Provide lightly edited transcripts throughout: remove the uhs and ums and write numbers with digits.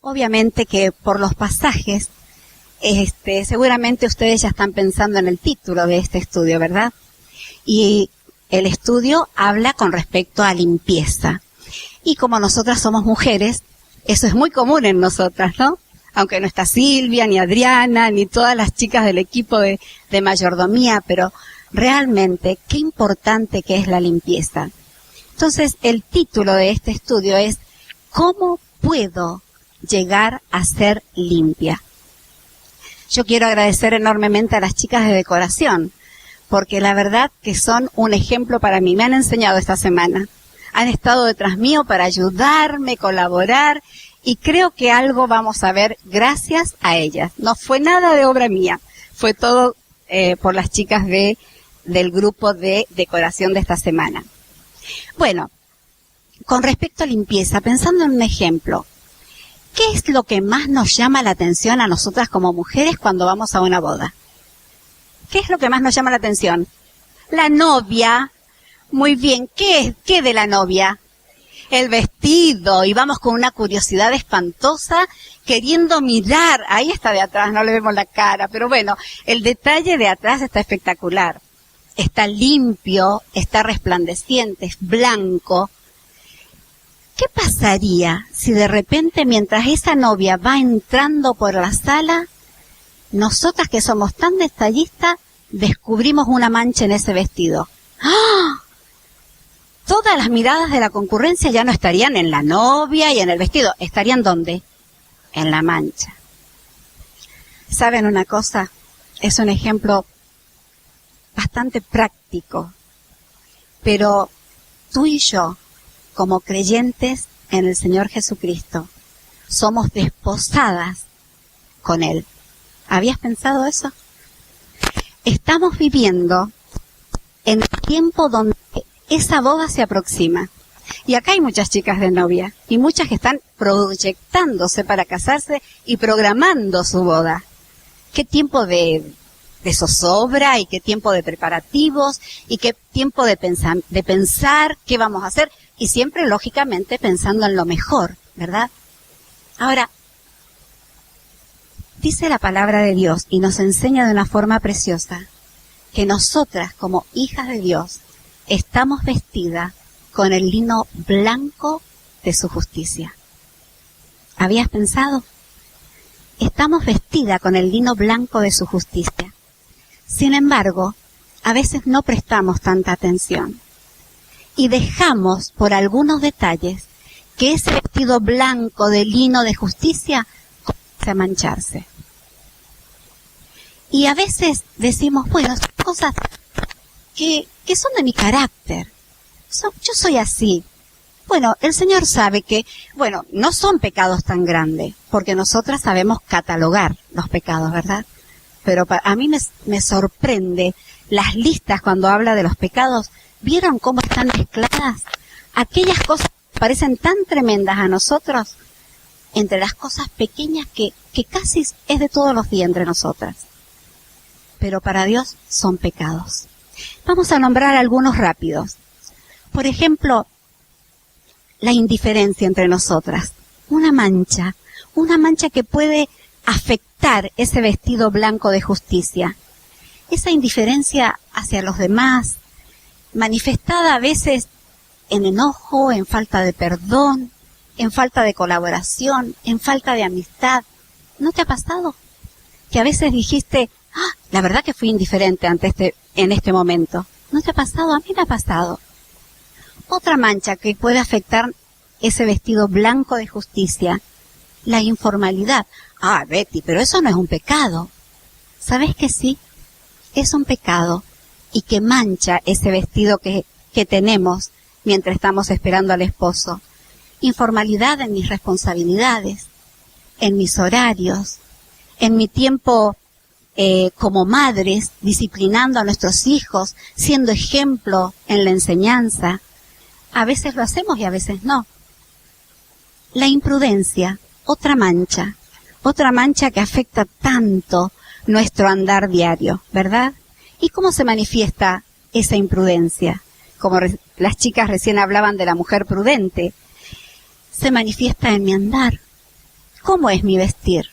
Obviamente que por los pasajes, seguramente ustedes ya están pensando en el título de este estudio, ¿verdad? Y el estudio habla con respecto a limpieza. Y como nosotras somos mujeres, eso es muy común en nosotras, ¿no? Aunque no está Silvia, ni Adriana, ni todas las chicas del equipo de mayordomía, pero realmente qué importante que es la limpieza. Entonces, el título de este estudio es ¿cómo puedo llegar a ser limpia? Yo quiero agradecer enormemente a las chicas de decoración, porque la verdad que son un ejemplo para mí. Me han enseñado esta semana. Han estado detrás mío para ayudarme, colaborar, y creo que algo vamos a ver gracias a ellas. No fue nada de obra mía, fue todo por las chicas del grupo de decoración de esta semana. Bueno, con respecto a limpieza, pensando en un ejemplo, ¿qué es lo que más nos llama la atención a nosotras como mujeres cuando vamos a una boda? ¿Qué es lo que más nos llama la atención? La novia. Muy bien, ¿qué de la novia? El vestido, y vamos con una curiosidad espantosa, queriendo mirar. Ahí está de atrás, no le vemos la cara, pero bueno, el detalle de atrás está espectacular. Está limpio, está resplandeciente, es blanco. ¿Qué pasaría si de repente, mientras esa novia va entrando por la sala, nosotras que somos tan detallistas, descubrimos una mancha en ese vestido? ¡Ah! Todas las miradas de la concurrencia ya no estarían en la novia y en el vestido. ¿Estarían dónde? En la mancha. ¿Saben una cosa? Es un ejemplo bastante práctico. Pero tú y yo, como creyentes en el Señor Jesucristo, somos desposadas con Él. ¿Habías pensado eso? Estamos viviendo en el tiempo donde esa boda se aproxima. Y acá hay muchas chicas de novia y muchas que están proyectándose para casarse y programando su boda. ¿Qué tiempo de zozobra y qué tiempo de preparativos y qué tiempo de pensar qué vamos a hacer? Y siempre, lógicamente, pensando en lo mejor, ¿verdad? Ahora, dice la palabra de Dios y nos enseña de una forma preciosa que nosotras, como hijas de Dios, estamos vestidas con el lino blanco de su justicia. ¿Habías pensado? Estamos vestidas con el lino blanco de su justicia. Sin embargo, a veces no prestamos tanta atención y dejamos por algunos detalles que ese vestido blanco de lino de justicia comience a mancharse. Y a veces decimos, bueno, son cosas que son de mi carácter. Yo soy así. Bueno, el Señor sabe que, no son pecados tan grandes, porque nosotras sabemos catalogar los pecados, ¿verdad? Pero a mí me sorprende las listas cuando habla de los pecados. ¿Vieron cómo están mezcladas? Aquellas cosas que parecen tan tremendas a nosotros, entre las cosas pequeñas que casi es de todos los días entre nosotras. Pero para Dios son pecados. Vamos a nombrar algunos rápidos. Por ejemplo, la indiferencia entre nosotras. Una mancha que puede afectar ese vestido blanco de justicia. Esa indiferencia hacia los demás, manifestada a veces en enojo, en falta de perdón, en falta de colaboración, en falta de amistad. ¿No te ha pasado? Que a veces dijiste, la verdad que fui indiferente en este momento. ¿No te ha pasado? A mí me ha pasado. Otra mancha que puede afectar ese vestido blanco de justicia, la informalidad. Betty, pero eso no es un pecado. ¿Sabes que sí? Es un pecado y que mancha ese vestido que tenemos mientras estamos esperando al esposo. Informalidad en mis responsabilidades, en mis horarios, en mi tiempo como madres, disciplinando a nuestros hijos, siendo ejemplo en la enseñanza. A veces lo hacemos y a veces no. La imprudencia, otra mancha que afecta tanto nuestro andar diario, ¿verdad? ¿Y cómo se manifiesta esa imprudencia? Como las chicas recién hablaban de la mujer prudente, se manifiesta en mi andar. ¿cómo es mi vestir?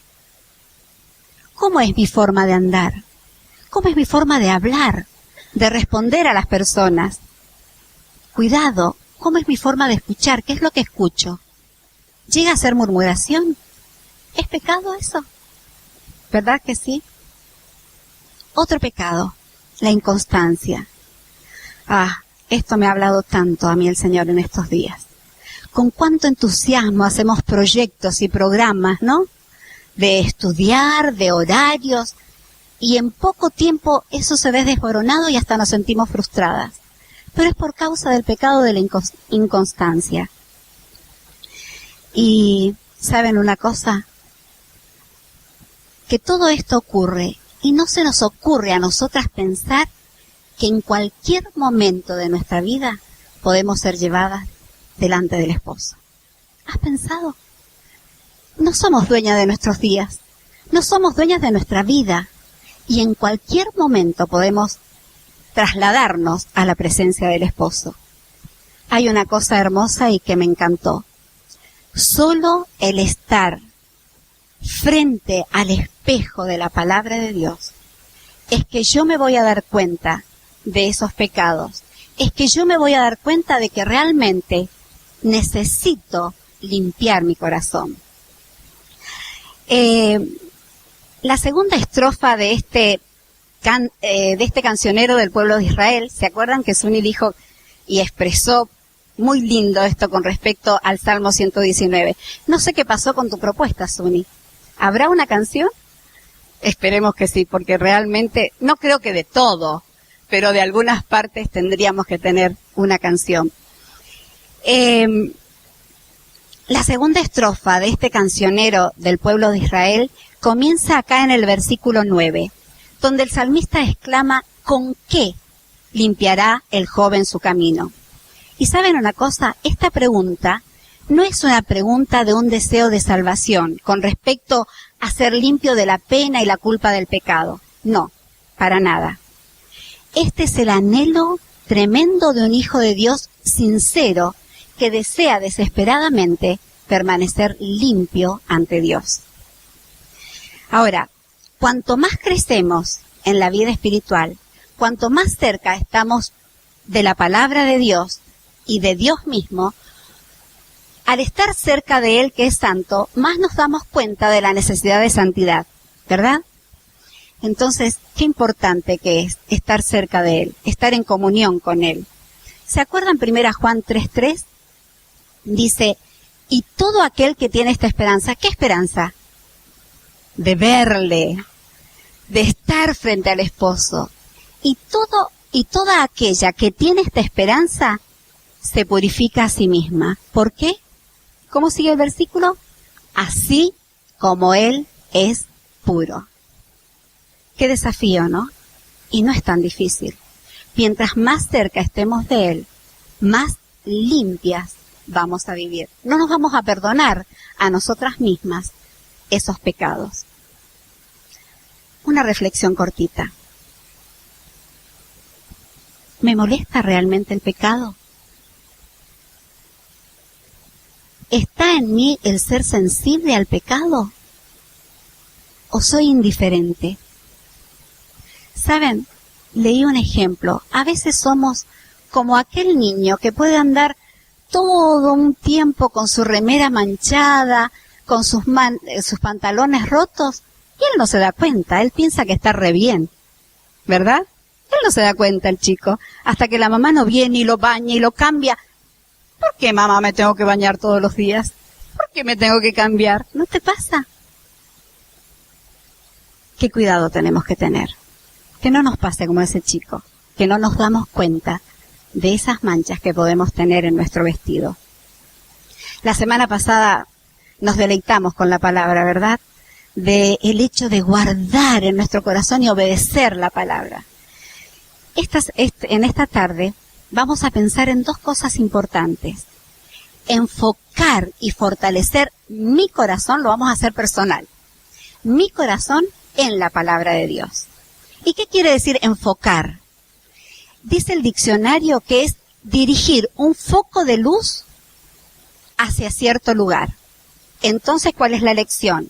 ¿Cómo es mi forma de andar? ¿Cómo es mi forma de hablar, de responder a las personas? Cuidado, ¿cómo es mi forma de escuchar? ¿Qué es lo que escucho? ¿Llega a ser murmuración? ¿Es pecado eso? ¿Verdad que sí? Otro pecado, la inconstancia. Esto me ha hablado tanto a mí el Señor en estos días. Con cuánto entusiasmo hacemos proyectos y programas, ¿no? De estudiar, de horarios, y en poco tiempo eso se ve desboronado y hasta nos sentimos frustradas. Pero es por causa del pecado de la inconstancia. Y, ¿saben una cosa? Que todo esto ocurre y no se nos ocurre a nosotras pensar que en cualquier momento de nuestra vida podemos ser llevadas delante del esposo. ¿Has pensado? No somos dueñas de nuestros días, no somos dueñas de nuestra vida, y en cualquier momento podemos trasladarnos a la presencia del esposo. Hay una cosa hermosa y que me encantó. Solo el estar frente al espejo de la palabra de Dios es que yo me voy a dar cuenta de esos pecados, es que yo me voy a dar cuenta de que realmente necesito limpiar mi corazón. La segunda estrofa de este cancionero del pueblo de Israel, ¿se acuerdan que Suni dijo y expresó muy lindo esto con respecto al Salmo 119? No sé qué pasó con tu propuesta, Suni. ¿Habrá una canción? Esperemos que sí, porque realmente no creo que de todo, pero de algunas partes tendríamos que tener una canción. La segunda estrofa de este cancionero del pueblo de Israel comienza acá en el versículo 9, donde el salmista exclama: ¿con qué limpiará el joven su camino? Y ¿saben una cosa? Esta pregunta no es una pregunta de un deseo de salvación con respecto a ser limpio de la pena y la culpa del pecado. No, para nada. Este es el anhelo tremendo de un hijo de Dios sincero que desea desesperadamente permanecer limpio ante Dios. Ahora, cuanto más crecemos en la vida espiritual, cuanto más cerca estamos de la palabra de Dios y de Dios mismo, al estar cerca de Él, que es santo, más nos damos cuenta de la necesidad de santidad, ¿verdad? Entonces, qué importante que es estar cerca de Él, estar en comunión con Él. ¿Se acuerdan 1 Juan 3:3? Dice: y todo aquel que tiene esta esperanza, ¿qué esperanza? De verle, de estar frente al esposo. Y toda aquella que tiene esta esperanza se purifica a sí misma. ¿Por qué? ¿Cómo sigue el versículo? Así como Él es puro. Qué desafío, ¿no? Y no es tan difícil. Mientras más cerca estemos de Él, más limpias vamos a vivir. No nos vamos a perdonar a nosotras mismas esos pecados. Una reflexión cortita. ¿Me molesta realmente el pecado? ¿Está en mí el ser sensible al pecado? ¿O soy indiferente? ¿Saben? Leí un ejemplo. A veces somos como aquel niño que puede andar todo un tiempo con su remera manchada, con sus pantalones rotos, y él no se da cuenta, él piensa que está re bien, ¿verdad? Él no se da cuenta, el chico, hasta que la mamá no viene y lo baña y lo cambia. ¿Por qué, mamá, me tengo que bañar todos los días? ¿Por qué me tengo que cambiar? ¿No te pasa? ¿Qué cuidado tenemos que tener? Que no nos pase como ese chico, que no nos damos cuenta de esas manchas que podemos tener en nuestro vestido. La semana pasada nos deleitamos con la palabra, ¿verdad? De el hecho de guardar en nuestro corazón y obedecer la palabra. En esta tarde vamos a pensar en dos cosas importantes. Enfocar y fortalecer mi corazón, lo vamos a hacer personal. Mi corazón en la palabra de Dios. ¿Y qué quiere decir enfocar? Dice el diccionario que es dirigir un foco de luz hacia cierto lugar. Entonces, ¿cuál es la lección?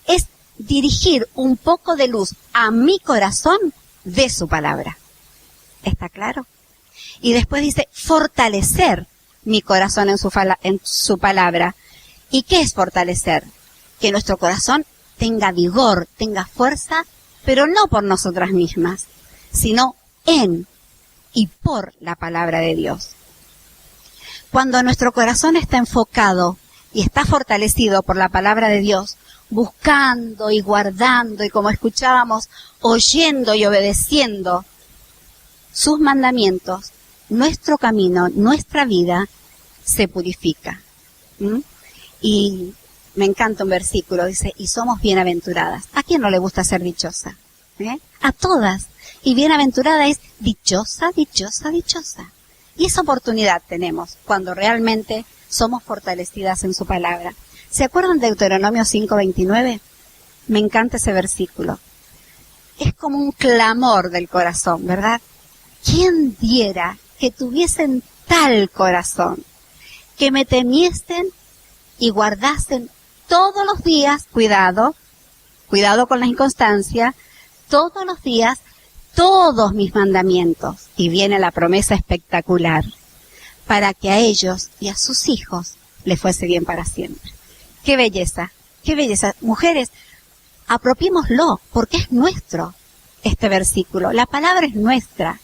Es dirigir un poco de luz a mi corazón de su palabra. ¿Está claro? Y después dice, fortalecer mi corazón en su palabra. ¿Y qué es fortalecer? Que nuestro corazón tenga vigor, tenga fuerza, pero no por nosotras mismas, sino en y por la palabra de Dios. Cuando nuestro corazón está enfocado y está fortalecido por la palabra de Dios, buscando y guardando y, como escuchábamos, oyendo y obedeciendo sus mandamientos, nuestro camino, nuestra vida se purifica. Y me encanta un versículo, dice, y somos bienaventuradas. ¿A quién no le gusta ser dichosa? A todas. Y bienaventurada es dichosa, dichosa, dichosa. Y esa oportunidad tenemos cuando realmente somos fortalecidas en su palabra. ¿Se acuerdan de Deuteronomio 5:29? Me encanta ese versículo. Es como un clamor del corazón, ¿verdad? ¿Quién diera que tuviesen tal corazón, que me temiesen y guardasen todos los días, cuidado con la inconstancia, todos los días, todos mis mandamientos? Y viene la promesa espectacular, para que a ellos y a sus hijos les fuese bien para siempre. ¡Qué belleza! ¡Qué belleza! Mujeres, apropiémoslo, porque es nuestro este versículo. La palabra es nuestra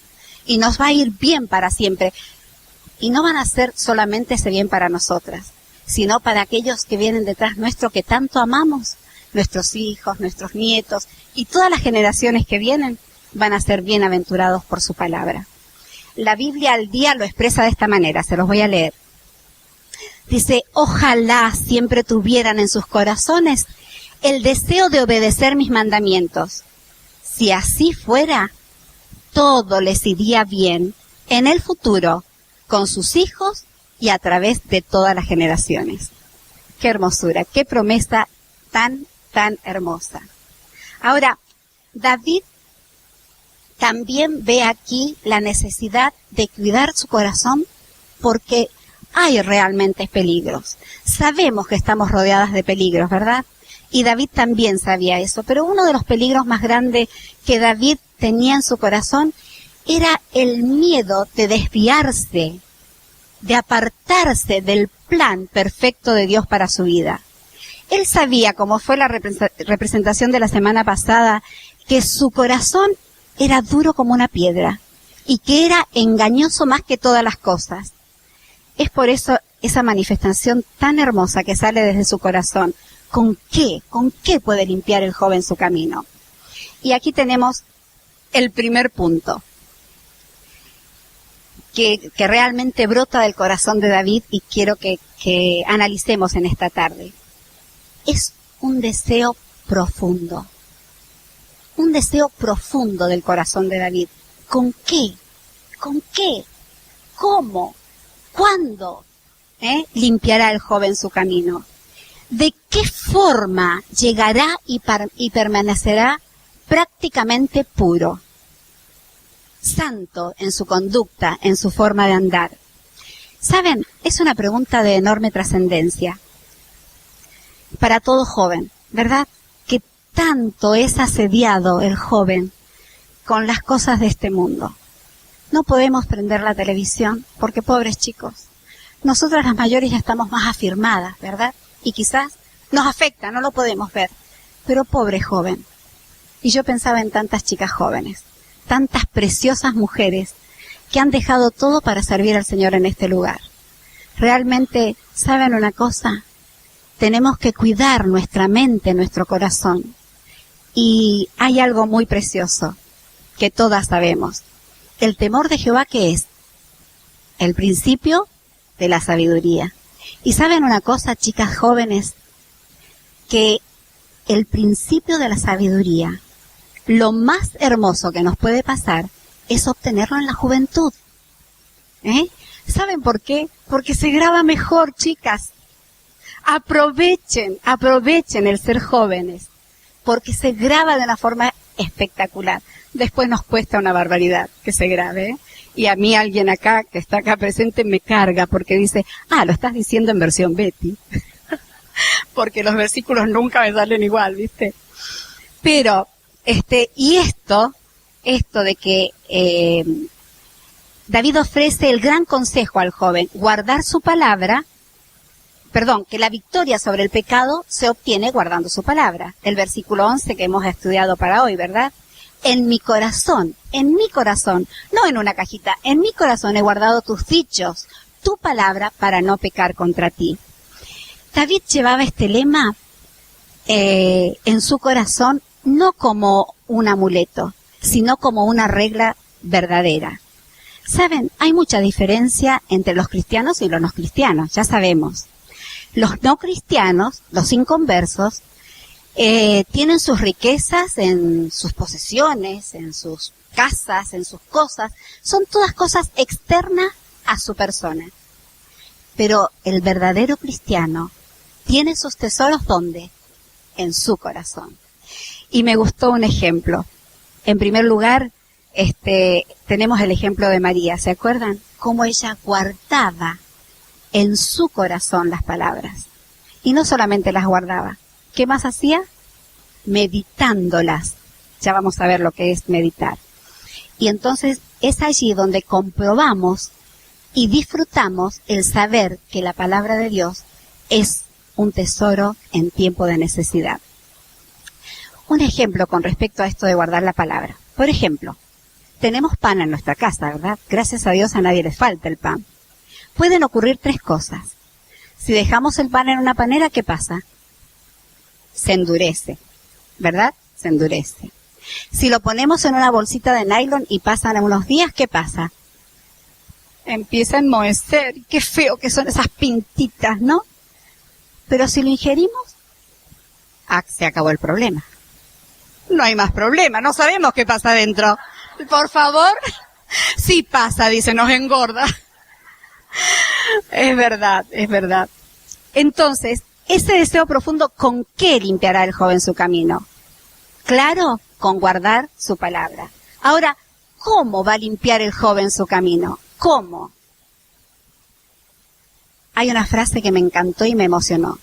y nos va a ir bien para siempre. Y no van a ser solamente ese bien para nosotras, sino para aquellos que vienen detrás nuestro, que tanto amamos, nuestros hijos, nuestros nietos, y todas las generaciones que vienen van a ser bienaventurados por su palabra. La Biblia al día lo expresa de esta manera, se los voy a leer. Dice, ojalá siempre tuvieran en sus corazones el deseo de obedecer mis mandamientos. Si así fuera, todo les iría bien en el futuro, con sus hijos y a través de todas las generaciones. Qué hermosura, qué promesa tan hermosa. Ahora, David también ve aquí la necesidad de cuidar su corazón porque hay realmente peligros. Sabemos que estamos rodeadas de peligros, ¿verdad? Y David también sabía eso, pero uno de los peligros más grandes que David tenía en su corazón era el miedo de desviarse, de apartarse del plan perfecto de Dios para su vida. Él sabía, como fue la representación de la semana pasada, que su corazón era duro como una piedra y que era engañoso más que todas las cosas. Es por eso esa manifestación tan hermosa que sale desde su corazón. ¿Con qué puede limpiar el joven su camino? Y aquí tenemos el primer punto que realmente brota del corazón de David y quiero que analicemos en esta tarde. Es un deseo profundo. Un deseo profundo del corazón de David. ¿Con qué? ¿Con qué? ¿Cómo? ¿Cuándo? Limpiará el joven su camino. ¿De qué forma llegará y permanecerá prácticamente puro? Santo en su conducta, en su forma de andar. ¿Saben? Es una pregunta de enorme trascendencia para todo joven, ¿verdad? Que tanto es asediado el joven con las cosas de este mundo. No podemos prender la televisión porque, pobres chicos, nosotras las mayores ya estamos más afirmadas, ¿verdad? Y quizás nos afecta, no lo podemos ver. Pero pobre joven. Y yo pensaba en tantas chicas jóvenes, tantas preciosas mujeres que han dejado todo para servir al Señor en este lugar. Realmente, ¿saben una cosa? Tenemos que cuidar nuestra mente, nuestro corazón. Y hay algo muy precioso que todas sabemos. El temor de Jehová, ¿qué es? El principio de la sabiduría. Y ¿saben una cosa, chicas jóvenes? Que el principio de la sabiduría, lo más hermoso que nos puede pasar es obtenerlo en la juventud. ¿Saben por qué? Porque se graba mejor, chicas. Aprovechen el ser jóvenes, porque se graba de una forma espectacular. Después nos cuesta una barbaridad que se grabe, y a mí alguien acá, que está acá presente, me carga porque dice, lo estás diciendo en versión Betty. porque los versículos nunca me salen igual, ¿viste? Pero, y esto de que David ofrece el gran consejo al joven, guardar su palabra, que la victoria sobre el pecado se obtiene guardando su palabra. El versículo 11 que hemos estudiado para hoy, ¿verdad? En mi corazón, no en una cajita, en mi corazón he guardado tus dichos, tu palabra para no pecar contra ti. David llevaba este lema en su corazón no como un amuleto, sino como una regla verdadera. Saben, hay mucha diferencia entre los cristianos y los no cristianos, ya sabemos. Los no cristianos, los inconversos, tienen sus riquezas en sus posesiones, en sus casas, en sus cosas. Son todas cosas externas a su persona. Pero el verdadero cristiano tiene sus tesoros, ¿dónde? En su corazón. Y me gustó un ejemplo. En primer lugar, tenemos el ejemplo de María, ¿se acuerdan? Cómo ella guardaba en su corazón las palabras. Y no solamente las guardaba. ¿Qué más hacía? Meditándolas. Ya vamos a ver lo que es meditar. Y entonces es allí donde comprobamos y disfrutamos el saber que la palabra de Dios es un tesoro en tiempo de necesidad. Un ejemplo con respecto a esto de guardar la palabra. Por ejemplo, tenemos pan en nuestra casa, ¿verdad? Gracias a Dios a nadie le falta el pan. Pueden ocurrir tres cosas. Si dejamos el pan en una panera, ¿qué pasa? Se endurece, ¿verdad? Se endurece. Si lo ponemos en una bolsita de nylon y pasan unos días, ¿qué pasa? Empieza a enmohecer. Qué feo que son esas pintitas, ¿no? Pero si lo ingerimos, se acabó el problema. No hay más problema, no sabemos qué pasa adentro. Por favor, sí pasa, dice, nos engorda. Es verdad, es verdad. Entonces, ese deseo profundo, ¿con qué limpiará el joven su camino? Claro, con guardar su palabra. Ahora, ¿cómo va a limpiar el joven su camino? ¿Cómo? Hay una frase que me encantó y me emocionó.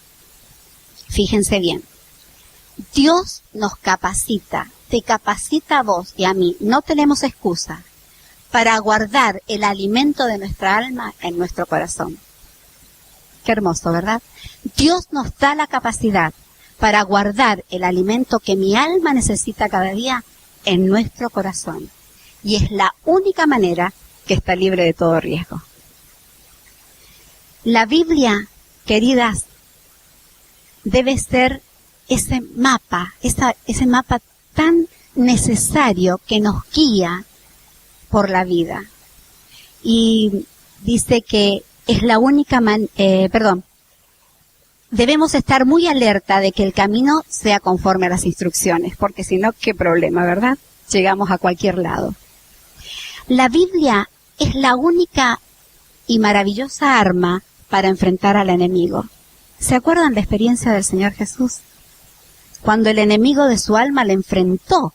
Fíjense bien. Dios nos capacita, te capacita a vos y a mí, no tenemos excusa, para guardar el alimento de nuestra alma en nuestro corazón. Qué hermoso, ¿verdad? Dios nos da la capacidad para guardar el alimento que mi alma necesita cada día en nuestro corazón. Y es la única manera que está libre de todo riesgo. La Biblia, queridas, debe ser ese mapa tan necesario que nos guía por la vida. Y dice que es la única debemos estar muy alerta de que el camino sea conforme a las instrucciones, porque si no, qué problema, ¿verdad? Llegamos a cualquier lado. La Biblia es la única y maravillosa arma para enfrentar al enemigo. ¿Se acuerdan la experiencia del Señor Jesús? Cuando el enemigo de su alma le enfrentó,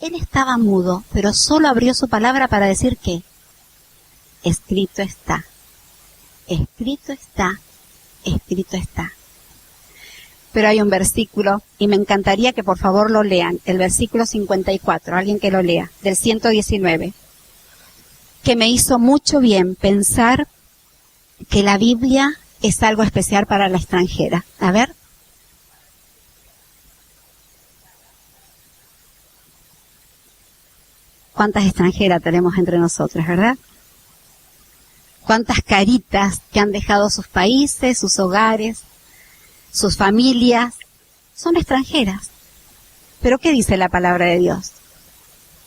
él estaba mudo, pero solo abrió su palabra para decir que escrito está, escrito está, escrito está. Pero hay un versículo, y me encantaría que por favor lo lean, el versículo 54, alguien que lo lea, del 119, que me hizo mucho bien pensar que la Biblia es algo especial para la extranjera. A ver. ¿Cuántas extranjeras tenemos entre nosotras, verdad? ¿Cuántas caritas que han dejado sus países, sus hogares, sus familias? Son extranjeras. ¿Pero qué dice la palabra de Dios?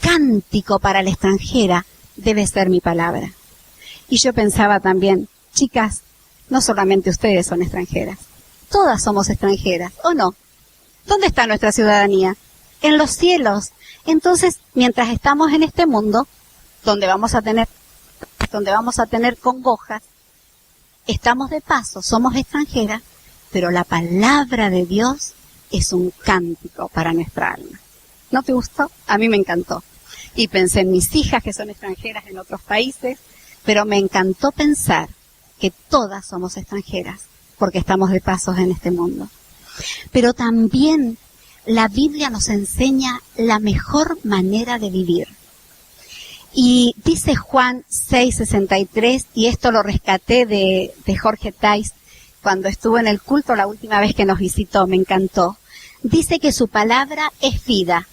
Cántico para la extranjera debe ser mi palabra. Y yo pensaba también, chicas, no solamente ustedes son extranjeras. Todas somos extranjeras, ¿o no? ¿Dónde está nuestra ciudadanía? En los cielos. Entonces, mientras estamos en este mundo, donde vamos a tener congojas, estamos de paso, somos extranjeras, pero la palabra de Dios es un cántico para nuestra alma. ¿No te gustó? A mí me encantó. Y pensé en mis hijas que son extranjeras en otros países, pero me encantó pensar que todas somos extranjeras, porque estamos de pasos en este mundo. Pero también la Biblia nos enseña la mejor manera de vivir. Y dice Juan 6:63, y esto lo rescaté de Jorge Tais cuando estuvo en el culto la última vez que nos visitó, me encantó. Dice que su palabra es vida.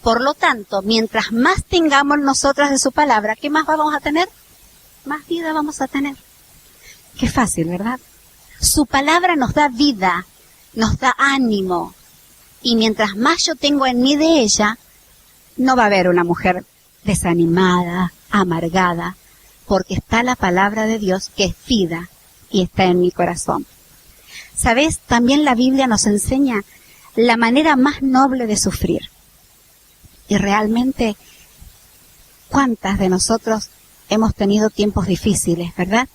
Por lo tanto, mientras más tengamos nosotras de su palabra, ¿qué más vamos a tener? Más vida vamos a tener. Qué fácil, ¿verdad? Su palabra nos da vida, nos da ánimo. Y mientras más yo tengo en mí de ella, no va a haber una mujer desanimada, amargada, porque está la palabra de Dios que es vida y está en mi corazón. ¿Sabes? También la Biblia nos enseña la manera más noble de sufrir. Y realmente, ¿cuántas de nosotros hemos tenido tiempos difíciles, verdad?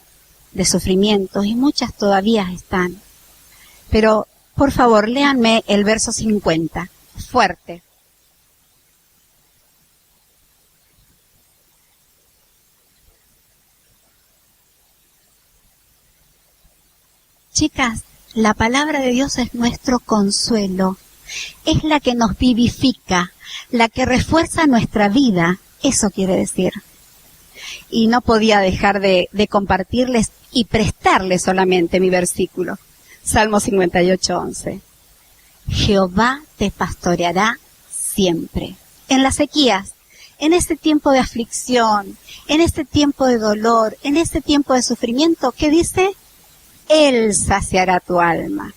De sufrimientos, y muchas todavía están. Pero, por favor, léanme el verso 50, fuerte. Chicas, la palabra de Dios es nuestro consuelo, es la que nos vivifica, la que refuerza nuestra vida, eso quiere decir. Y no podía dejar de compartirles y prestarles solamente mi versículo. Salmo 58:11. Jehová te pastoreará siempre. En las sequías, en este tiempo de aflicción, en este tiempo de dolor, en este tiempo de sufrimiento, ¿qué dice? Él saciará tu alma.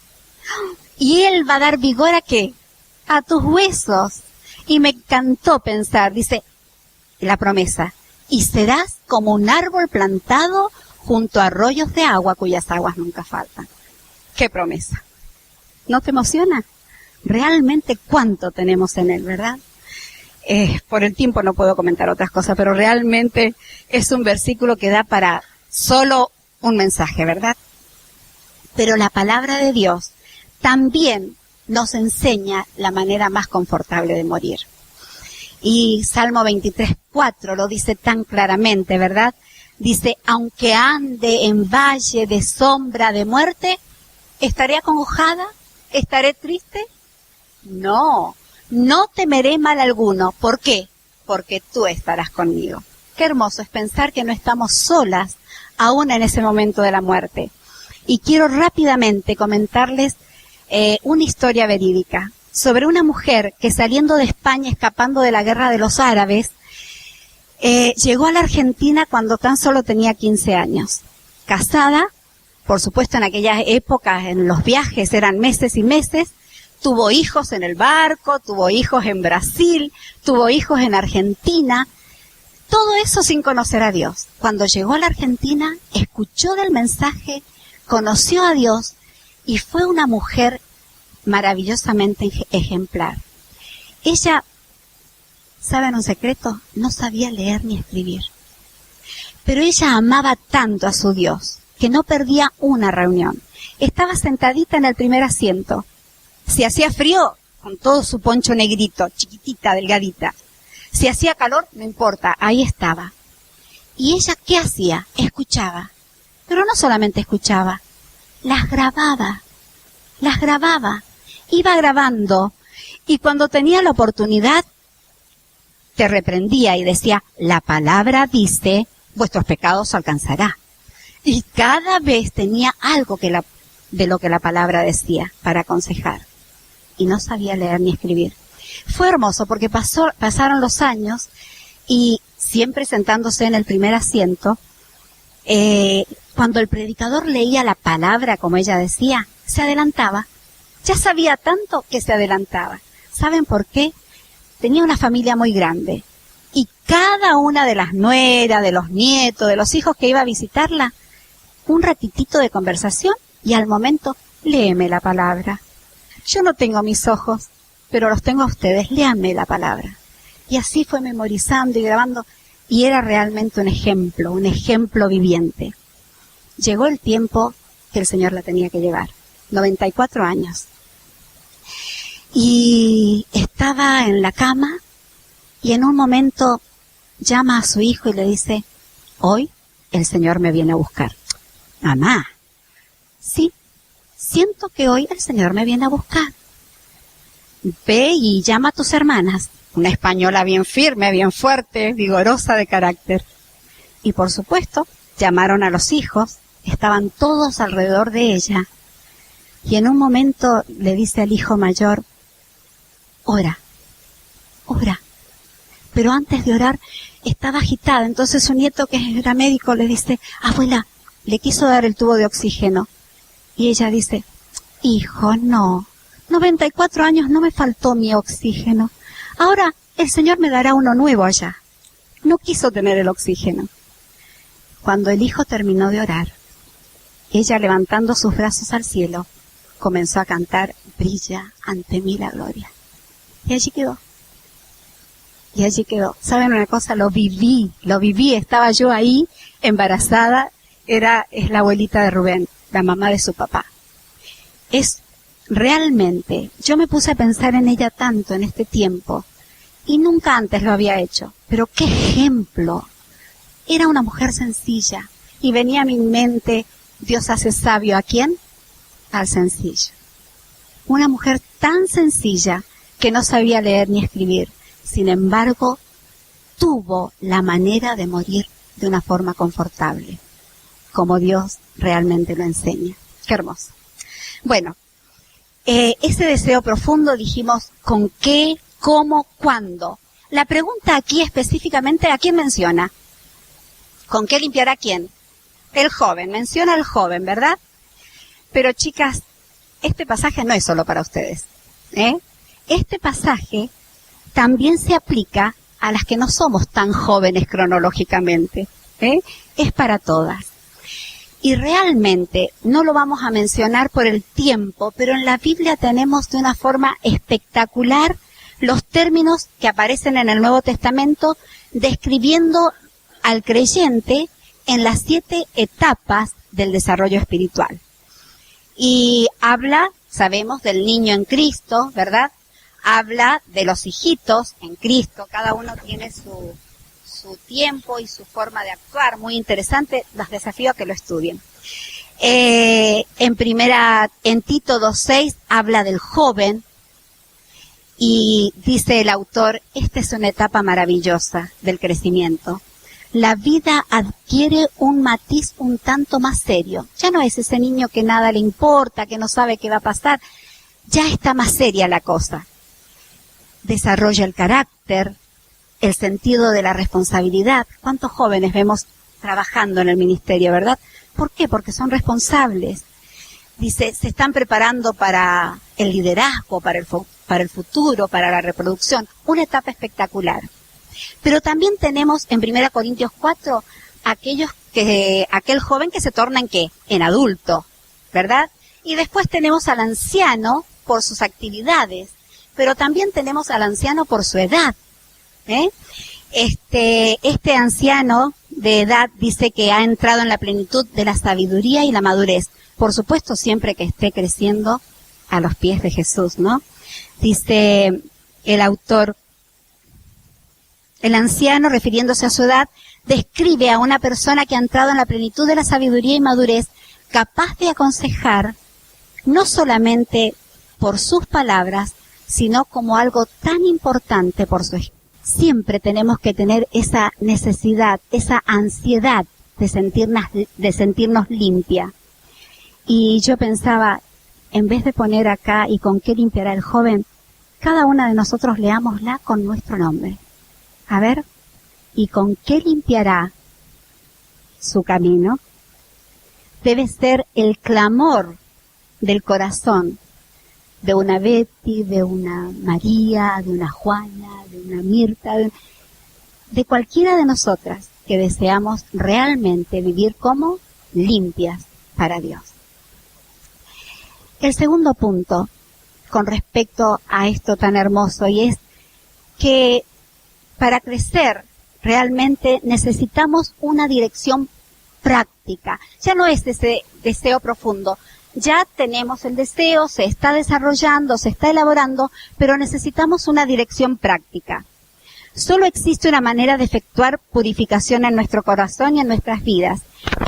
Y Él va a dar vigor ¿a qué? A tus huesos. Y me encantó pensar, dice la promesa, y serás como un árbol plantado junto a arroyos de agua cuyas aguas nunca faltan. ¡Qué promesa! ¿No te emociona? Realmente cuánto tenemos en Él, ¿verdad? Por el tiempo no puedo comentar otras cosas, pero realmente es un versículo que da para solo un mensaje, ¿verdad? Pero la palabra de Dios también nos enseña la manera más confortable de morir. Y Salmo 23:4 lo dice tan claramente, ¿verdad? Dice, aunque ande en valle de sombra de muerte, ¿estaré acongojada? ¿Estaré triste? No, no temeré mal alguno. ¿Por qué? Porque tú estarás conmigo. Qué hermoso es pensar que no estamos solas aún en ese momento de la muerte. Y quiero rápidamente comentarles una historia verídica sobre una mujer que saliendo de España, escapando de la guerra de los árabes, llegó a la Argentina cuando tan solo tenía 15 años. Casada, por supuesto en aquellas épocas en los viajes eran meses y meses, tuvo hijos en el barco, tuvo hijos en Brasil, tuvo hijos en Argentina, todo eso sin conocer a Dios. Cuando llegó a la Argentina, escuchó del mensaje, conoció a Dios y fue una mujer maravillosamente ejemplar. Ella, ¿saben un secreto? No sabía leer ni escribir. Pero ella amaba tanto a su Dios que no perdía una reunión. Estaba sentadita en el primer asiento. Si hacía frío, con todo su poncho negrito, chiquitita, delgadita. Si hacía calor, no importa, ahí estaba. ¿Y ella qué hacía? Escuchaba. Pero no solamente escuchaba, las grababa, iba grabando, y cuando tenía la oportunidad, te reprendía y decía, la palabra dice, vuestros pecados alcanzará. Y cada vez tenía algo de lo que la palabra decía para aconsejar. Y no sabía leer ni escribir. Fue hermoso porque pasaron los años y siempre sentándose en el primer asiento, cuando el predicador leía la palabra, como ella decía, se adelantaba. Ya sabía tanto que se adelantaba. ¿Saben por qué? Tenía una familia muy grande. Y cada una de las nueras, de los nietos, de los hijos que iba a visitarla, un ratitito de conversación y al momento, léeme la palabra. Yo no tengo mis ojos, pero los tengo a ustedes, léanme la palabra. Y así fue memorizando y grabando. Y era realmente un ejemplo viviente. Llegó el tiempo que el Señor la tenía que llevar. 94 años. Y estaba en la cama y en un momento llama a su hijo y le dice, hoy el Señor me viene a buscar. Mamá, sí, siento que hoy el Señor me viene a buscar. Ve y llama a tus hermanas. Una española bien firme, bien fuerte, vigorosa de carácter. Y por supuesto, llamaron a los hijos, estaban todos alrededor de ella. Y en un momento le dice al hijo mayor, ora, ora. Pero antes de orar estaba agitada. Entonces su nieto, que era médico, le dice, abuela, le quiso dar el tubo de oxígeno. Y ella dice, hijo, no, 94 años no me faltó mi oxígeno. Ahora el Señor me dará uno nuevo allá. No quiso tener el oxígeno. Cuando el hijo terminó de orar, ella, levantando sus brazos al cielo, comenzó a cantar, brilla ante mí la gloria. Y allí quedó. Y allí quedó. ¿Saben una cosa? Lo viví. Estaba yo ahí, embarazada. Es la abuelita de Rubén, la mamá de su papá. Es realmente, yo me puse a pensar en ella tanto en este tiempo, y nunca antes lo había hecho. Pero qué ejemplo. Era una mujer sencilla, y venía a mi mente, Dios hace sabio ¿a quién? Al sencillo. Una mujer tan sencilla que no sabía leer ni escribir. Sin embargo, tuvo la manera de morir de una forma confortable, como Dios realmente lo enseña. Qué hermoso. Bueno, ese deseo profundo dijimos con qué, cómo, cuándo. La pregunta aquí específicamente, ¿a quién menciona? ¿Con qué limpiará quién? El joven, menciona al joven, ¿verdad? Pero chicas, este pasaje no es solo para ustedes, Este pasaje también se aplica a las que no somos tan jóvenes cronológicamente, Es para todas. Y realmente no lo vamos a mencionar por el tiempo, pero en la Biblia tenemos de una forma espectacular los términos que aparecen en el Nuevo Testamento describiendo al creyente en las 7 etapas del desarrollo espiritual. Y habla, sabemos, del niño en Cristo, ¿verdad? Habla de los hijitos en Cristo, cada uno tiene su tiempo y su forma de actuar, muy interesante, los desafío a que lo estudien. En Tito 2:6 habla del joven y dice el autor, esta es una etapa maravillosa del crecimiento. La vida adquiere un matiz un tanto más serio. Ya no es ese niño que nada le importa, que no sabe qué va a pasar. Ya está más seria la cosa. Desarrolla el carácter, el sentido de la responsabilidad. ¿Cuántos jóvenes vemos trabajando en el ministerio, verdad? ¿Por qué? Porque son responsables. Dice, se están preparando para el liderazgo, para el futuro, para la reproducción. Una etapa espectacular. Pero también tenemos en 1 Corintios 4 aquel joven que se torna ¿en qué? En adulto, ¿verdad? Y después tenemos al anciano por sus actividades, pero también tenemos al anciano por su edad. Este anciano de edad dice que ha entrado en la plenitud de la sabiduría y la madurez. Por supuesto, siempre que esté creciendo a los pies de Jesús, ¿no? Dice el autor, el anciano, refiriéndose a su edad, describe a una persona que ha entrado en la plenitud de la sabiduría y madurez, capaz de aconsejar, no solamente por sus palabras, sino como algo tan importante por su espíritu. Siempre tenemos que tener esa necesidad, esa ansiedad de sentirnos limpia. Y yo pensaba, en vez de poner acá y con qué limpiará el joven, cada una de nosotros leámosla con nuestro nombre. A ver, ¿y con qué limpiará su camino? Debe ser el clamor del corazón de una Betty, de una María, de una Juana, de una Mirta, de cualquiera de nosotras que deseamos realmente vivir como limpias para Dios. El segundo punto con respecto a esto tan hermoso, y es que para crecer realmente necesitamos una dirección práctica. Ya no es ese deseo profundo. Ya tenemos el deseo, se está desarrollando, se está elaborando, pero necesitamos una dirección práctica. Solo existe una manera de efectuar purificación en nuestro corazón y en nuestras vidas.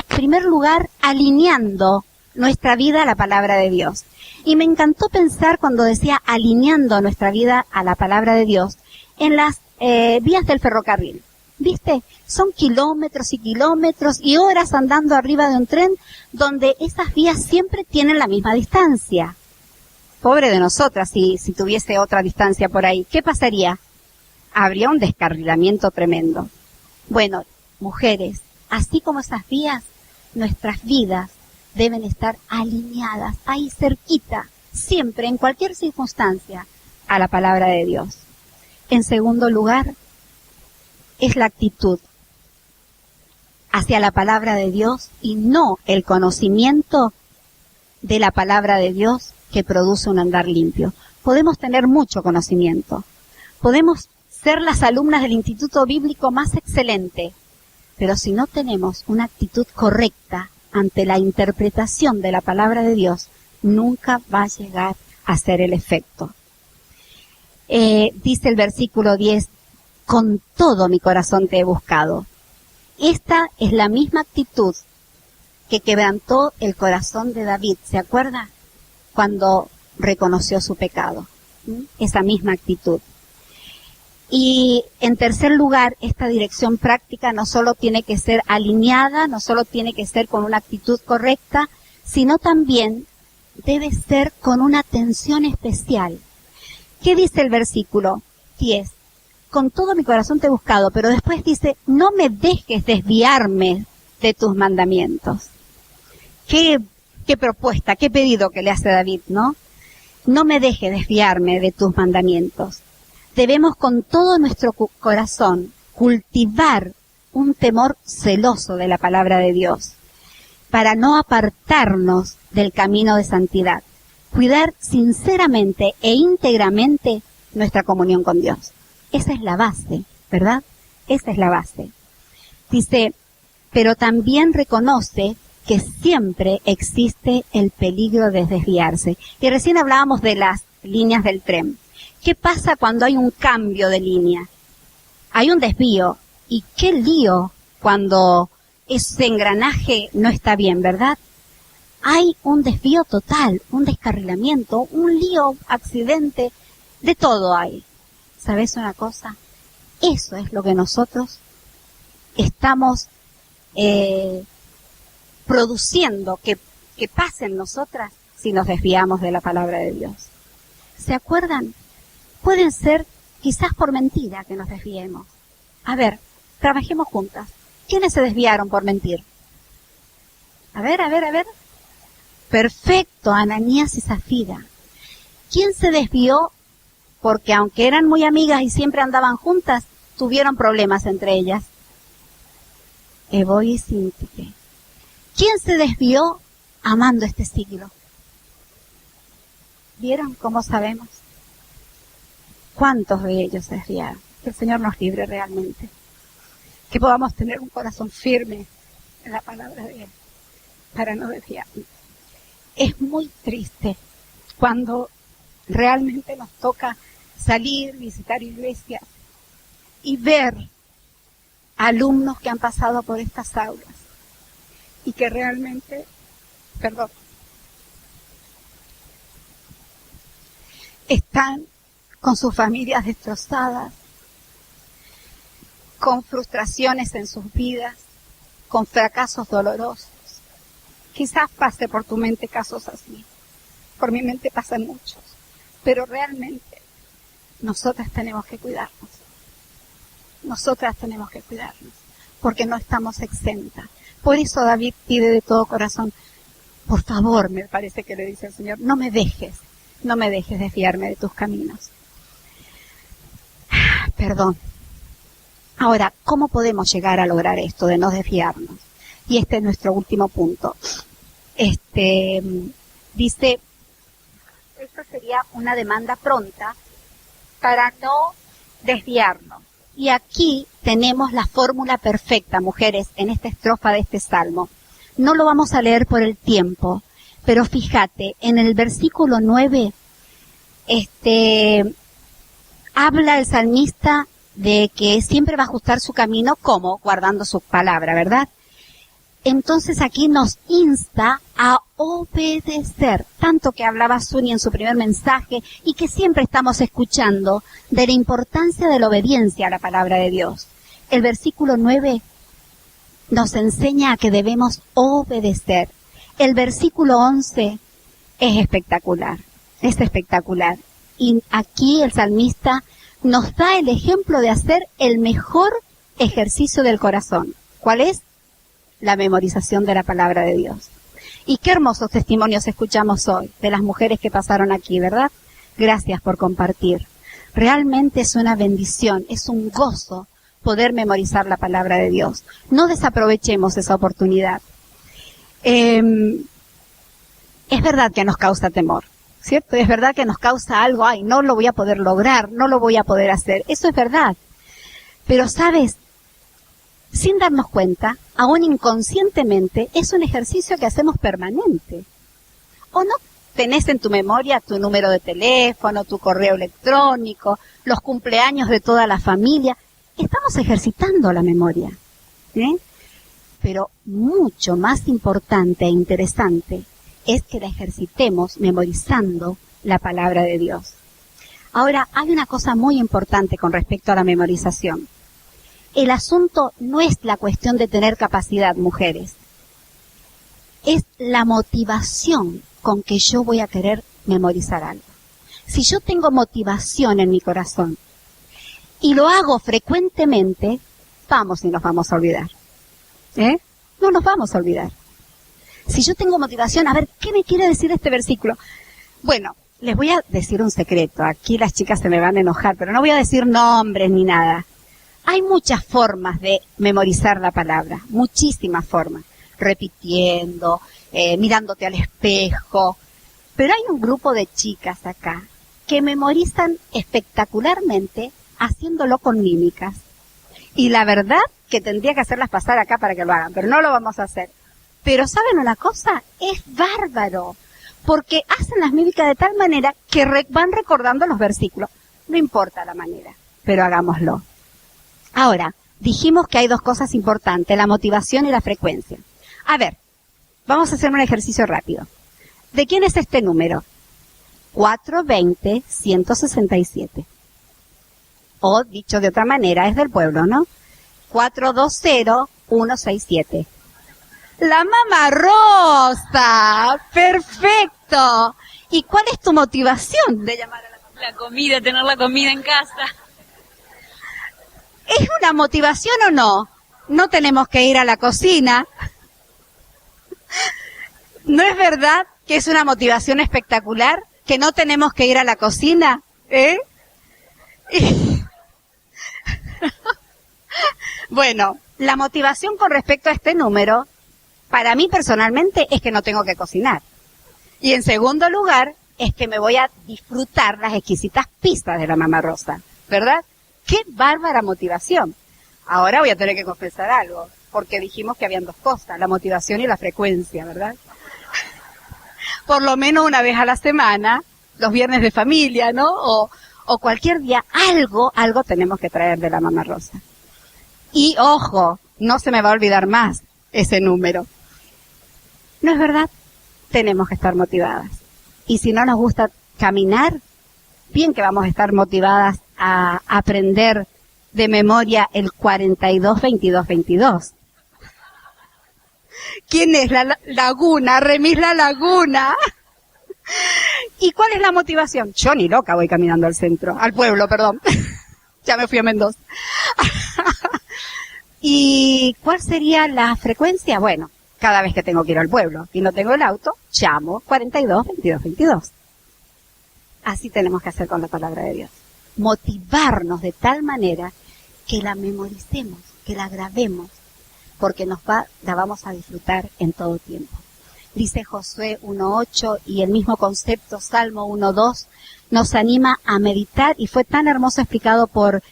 En primer lugar, alineando nuestra vida a la palabra de Dios. Y me encantó pensar cuando decía alineando nuestra vida a la palabra de Dios en las vías del ferrocarril. ¿Viste? Son kilómetros y kilómetros y horas andando arriba de un tren donde esas vías siempre tienen la misma distancia. Pobre de nosotras si tuviese otra distancia por ahí. ¿Qué pasaría? Habría un descarrilamiento tremendo. Bueno, mujeres, así como esas vías, nuestras vidas deben estar alineadas, ahí cerquita, siempre, en cualquier circunstancia, a la palabra de Dios. En segundo lugar, es la actitud hacia la palabra de Dios y no el conocimiento de la palabra de Dios que produce un andar limpio. Podemos tener mucho conocimiento, podemos ser las alumnas del Instituto Bíblico más excelente, pero si no tenemos una actitud correcta ante la interpretación de la palabra de Dios, nunca va a llegar a ser el efecto. Dice el versículo 10, con todo mi corazón te he buscado. Esta es la misma actitud que quebrantó el corazón de David, ¿se acuerda? Cuando reconoció su pecado. Esa misma actitud. Y en tercer lugar, esta dirección práctica no solo tiene que ser alineada, no solo tiene que ser con una actitud correcta, sino también debe ser con una atención especial. ¿Qué dice el versículo 10? Con todo mi corazón te he buscado, pero después dice, no me dejes desviarme de tus mandamientos. Qué propuesta, qué pedido que le hace David, ¿no? No me dejes desviarme de tus mandamientos. Debemos con todo nuestro corazón cultivar un temor celoso de la palabra de Dios, para no apartarnos del camino de santidad. Cuidar sinceramente e íntegramente nuestra comunión con Dios. Esa es la base, ¿verdad? Esa es la base. Dice, pero también reconoce que siempre existe el peligro de desviarse. Y recién hablábamos de las líneas del tren. ¿Qué pasa cuando hay un cambio de línea? Hay un desvío. Y qué lío cuando ese engranaje no está bien, ¿verdad? Hay un desvío total, un descarrilamiento, un lío, accidente, de todo hay. ¿Sabes una cosa? Eso es lo que nosotros estamos produciendo que pase en nosotras si nos desviamos de la palabra de Dios. ¿Se acuerdan? Pueden ser quizás por mentira que nos desviemos. A ver, trabajemos juntas. ¿Quiénes se desviaron por mentir? A ver. Perfecto, Ananías y Zafira. ¿Quién se desvió porque aunque eran muy amigas y siempre andaban juntas, tuvieron problemas entre ellas? Eboy y Síntique. ¿Quién se desvió amando este siglo? ¿Vieron cómo sabemos? ¿Cuántos de ellos se desviaron? Que el Señor nos libre realmente. Que podamos tener un corazón firme en la palabra de Él para no desviarnos. Es muy triste cuando realmente nos toca salir, visitar iglesias y ver alumnos que han pasado por estas aulas y que realmente, están con sus familias destrozadas, con frustraciones en sus vidas, con fracasos dolorosos. Quizás pase por tu mente casos así. Por mi mente pasan muchos. Pero realmente nosotras tenemos que cuidarnos. Nosotras tenemos que cuidarnos. Porque no estamos exentas. Por eso David pide de todo corazón, por favor, me parece que le dice al Señor, no me dejes desviarme de tus caminos. Perdón. Ahora, ¿cómo podemos llegar a lograr esto de no desviarnos? Y este es nuestro último punto. Dice, esto sería una demanda pronta para no desviarnos. Y aquí tenemos la fórmula perfecta, mujeres, en esta estrofa de este salmo. No lo vamos a leer por el tiempo, pero fíjate, en el versículo 9, habla el salmista de que siempre va a ajustar su camino, ¿cómo? Guardando su palabra, ¿verdad? entonces aquí nos insta a obedecer, tanto que hablaba Suni en su primer mensaje y que siempre estamos escuchando de la importancia de la obediencia a la palabra de Dios. El versículo 9 nos enseña a que debemos obedecer. El versículo 11 es espectacular, Y aquí el salmista nos da el ejemplo de hacer el mejor ejercicio del corazón. ¿Cuál es? La memorización de la palabra de Dios. Y qué hermosos testimonios escuchamos hoy de las mujeres que pasaron aquí, ¿verdad? Gracias por compartir. Realmente es una bendición, es un gozo poder memorizar la palabra de Dios. No desaprovechemos esa oportunidad. Es verdad que nos causa temor, ¿cierto? Es verdad que nos causa algo, ay, no lo voy a poder lograr, no lo voy a poder hacer. Eso es verdad. Pero, ¿sabes? Sin darnos cuenta, aún inconscientemente, es un ejercicio que hacemos permanente. ¿O no tenés en tu memoria tu número de teléfono, tu correo electrónico, los cumpleaños de toda la familia? Estamos ejercitando la memoria. Pero mucho más importante e interesante es que la ejercitemos memorizando la palabra de Dios. Ahora, hay una cosa muy importante con respecto a la memorización. El asunto no es la cuestión de tener capacidad, mujeres. Es la motivación con que yo voy a querer memorizar algo. Si yo tengo motivación en mi corazón y lo hago frecuentemente, vamos y nos vamos a olvidar. No nos vamos a olvidar. Si yo tengo motivación, a ver, ¿qué me quiere decir este versículo? Bueno, les voy a decir un secreto. Aquí las chicas se me van a enojar, pero no voy a decir nombres ni nada. Hay muchas formas de memorizar la palabra, muchísimas formas. Repitiendo, mirándote al espejo. Pero hay un grupo de chicas acá que memorizan espectacularmente haciéndolo con mímicas. Y la verdad que tendría que hacerlas pasar acá para que lo hagan, pero no lo vamos a hacer. Pero ¿saben una cosa? Es bárbaro, porque hacen las mímicas de tal manera que van recordando los versículos. No importa la manera, pero hagámoslo. Ahora, dijimos que hay dos cosas importantes, la motivación y la frecuencia. A ver, vamos a hacer un ejercicio rápido. ¿De quién es este número? 420-167. O, dicho de otra manera, es del pueblo, ¿no? 420-167. La Mamá Rosa. Perfecto. ¿Y cuál es tu motivación de llamar a la mamá? La comida, tener la comida en casa. ¿Es una motivación o no? No tenemos que ir a la cocina. ¿No es verdad que es una motivación espectacular? ¿Que no tenemos que ir a la cocina? Bueno, la motivación con respecto a este número, para mí personalmente, es que no tengo que cocinar. Y en segundo lugar, es que me voy a disfrutar las exquisitas pizzas de la Mamá Rosa, ¿verdad? ¡Qué bárbara motivación! Ahora voy a tener que confesar algo, porque dijimos que habían dos cosas, la motivación y la frecuencia, ¿verdad? Por lo menos una vez a la semana, los viernes de familia, ¿no? O cualquier día, algo tenemos que traer de la Mamá Rosa. Y ojo, no se me va a olvidar más ese número. ¿No es verdad? Tenemos que estar motivadas. Y si no nos gusta caminar, bien que vamos a estar motivadas a aprender de memoria el 42-22-22. ¿Quién es la laguna? Remis la laguna. ¿Y cuál es la motivación? Yo ni loca voy caminando al centro, al pueblo, perdón. Ya me fui a Mendoza. ¿Y cuál sería la frecuencia? Bueno, cada vez que tengo que ir al pueblo y no tengo el auto, llamo 42-22-22. Así tenemos que hacer con la palabra de Dios. Motivarnos de tal manera que la memoricemos, que la grabemos, porque la vamos a disfrutar en todo tiempo. Dice Josué 1.8 y el mismo concepto, Salmo 1.2, nos anima a meditar, y fue tan hermoso explicado por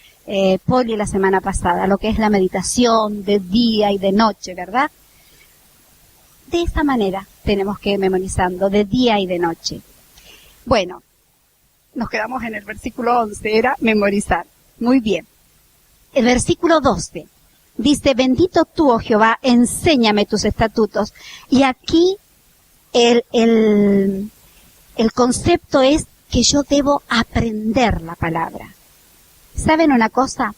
Poli la semana pasada, lo que es la meditación de día y de noche, ¿verdad? De esa manera tenemos que ir memorizando, de día y de noche. Bueno, nos quedamos en el versículo 11, era memorizar. Muy bien. El versículo 12 Dice, bendito tú, oh Jehová, enséñame tus estatutos. Y aquí el concepto es que yo debo aprender la palabra. ¿Saben una cosa?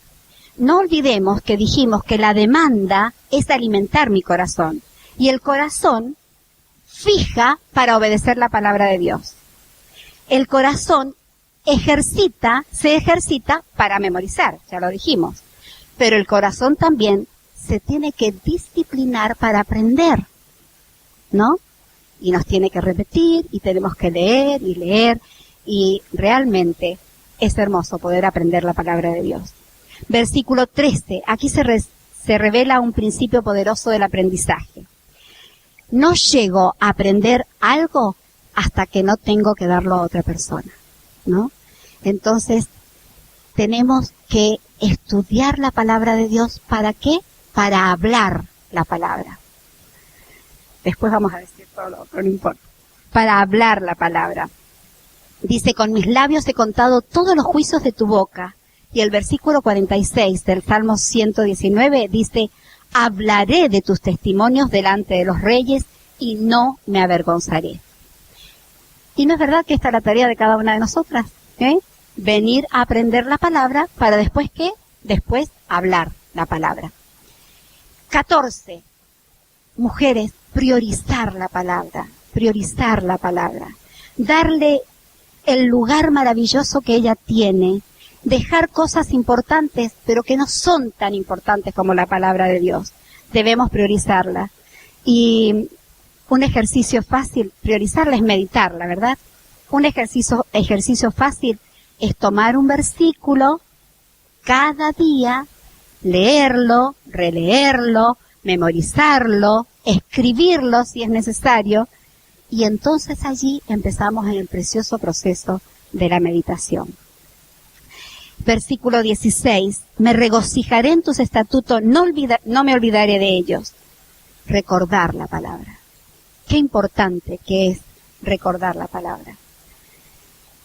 No olvidemos que dijimos que la demanda es alimentar mi corazón. Y el corazón fija para obedecer la palabra de Dios. El corazón se ejercita para memorizar, ya lo dijimos. Pero el corazón también se tiene que disciplinar para aprender, ¿no? Y nos tiene que repetir, y tenemos que leer y leer, y realmente es hermoso poder aprender la palabra de Dios. Versículo 13, aquí se revela un principio poderoso del aprendizaje. No llego a aprender algo hasta que no tengo que darlo a otra persona, ¿no? Entonces, tenemos que estudiar la palabra de Dios. ¿Para qué? Para hablar la palabra. Después vamos a decir todo lo otro, no importa. Para hablar la palabra. Dice, con mis labios he contado todos los juicios de tu boca. Y el versículo 46 del Salmo 119 dice, hablaré de tus testimonios delante de los reyes y no me avergonzaré. Y no es verdad que esta es la tarea de cada una de nosotras, ¿eh? Venir a aprender la palabra para después, ¿qué? Después hablar la palabra. 14. Mujeres, priorizar la palabra, darle el lugar maravilloso que ella tiene, dejar cosas importantes, pero que no son tan importantes como la palabra de Dios. Debemos priorizarla. Y un ejercicio fácil, priorizarla es meditarla, ¿verdad? Un ejercicio fácil es tomar un versículo cada día, leerlo, releerlo, memorizarlo, escribirlo si es necesario, y entonces allí empezamos en el precioso proceso de la meditación. Versículo 16, me regocijaré en tus estatutos, no me olvidaré de ellos. Recordar la palabra. Qué importante que es recordar la palabra.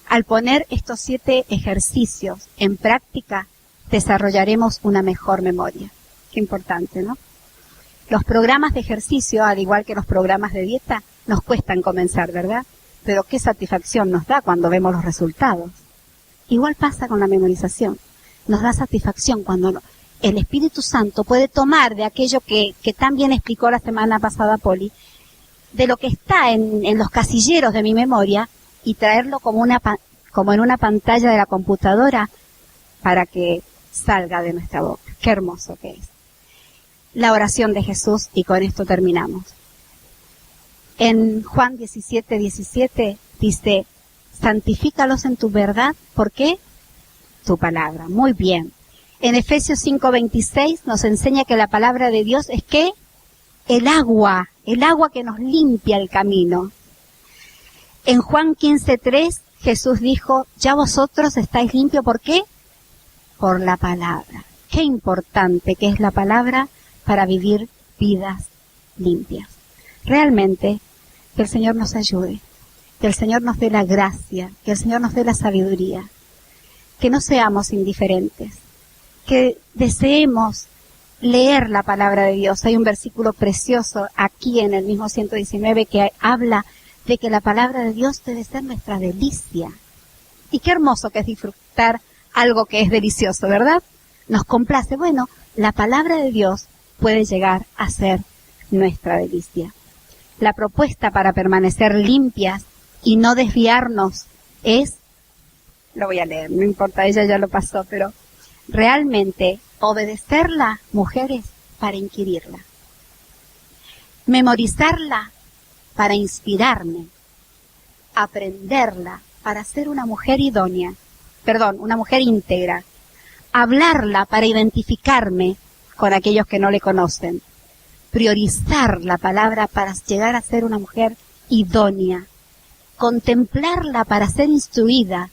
Al poner estos 7 ejercicios en práctica, desarrollaremos una mejor memoria. Qué importante, ¿no? Los programas de ejercicio, al igual que los programas de dieta, nos cuestan comenzar, ¿verdad? Pero qué satisfacción nos da cuando vemos los resultados. Igual pasa con la memorización. Nos da satisfacción cuando el Espíritu Santo puede tomar de aquello que tan bien explicó la semana pasada Poli, de lo que está en los casilleros de mi memoria, y traerlo como en una pantalla de la computadora para que salga de nuestra boca. Qué hermoso que es. La oración de Jesús, y con esto terminamos. En Juan 17:17 dice, santifícalos en tu verdad. ¿Por qué? Tu palabra. Muy bien. En Efesios 5:26 nos enseña que la palabra de Dios es ¿qué? El agua que nos limpia el camino. En Juan 15:3 Jesús dijo, ya vosotros estáis limpios, ¿por qué? Por la palabra. Qué importante que es la palabra para vivir vidas limpias. Realmente, que el Señor nos ayude, que el Señor nos dé la gracia, que el Señor nos dé la sabiduría, que no seamos indiferentes, que deseemos leer la palabra de Dios. Hay un versículo precioso aquí en el mismo 119 que habla de que la palabra de Dios debe ser nuestra delicia. Y qué hermoso que es disfrutar algo que es delicioso, ¿verdad? Nos complace. Bueno, la palabra de Dios puede llegar a ser nuestra delicia. La propuesta para permanecer limpias y no desviarnos es, lo voy a leer, no importa, ella ya lo pasó, pero realmente obedecerla, mujeres, para inquirirla. Memorizarla para inspirarme. Aprenderla para ser una mujer idónea, una mujer íntegra. Hablarla para identificarme con aquellos que no le conocen. Priorizar la palabra para llegar a ser una mujer idónea. Contemplarla para ser instruida,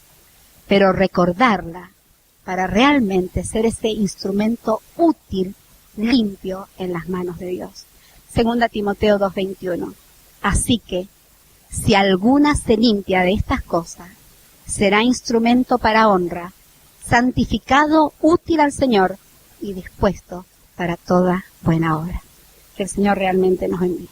pero recordarla para realmente ser ese instrumento útil, limpio en las manos de Dios. 2 Timoteo 2:21. Así que, si alguna se limpia de estas cosas, será instrumento para honra, santificado, útil al Señor y dispuesto para toda buena obra. Que el Señor realmente nos bendiga.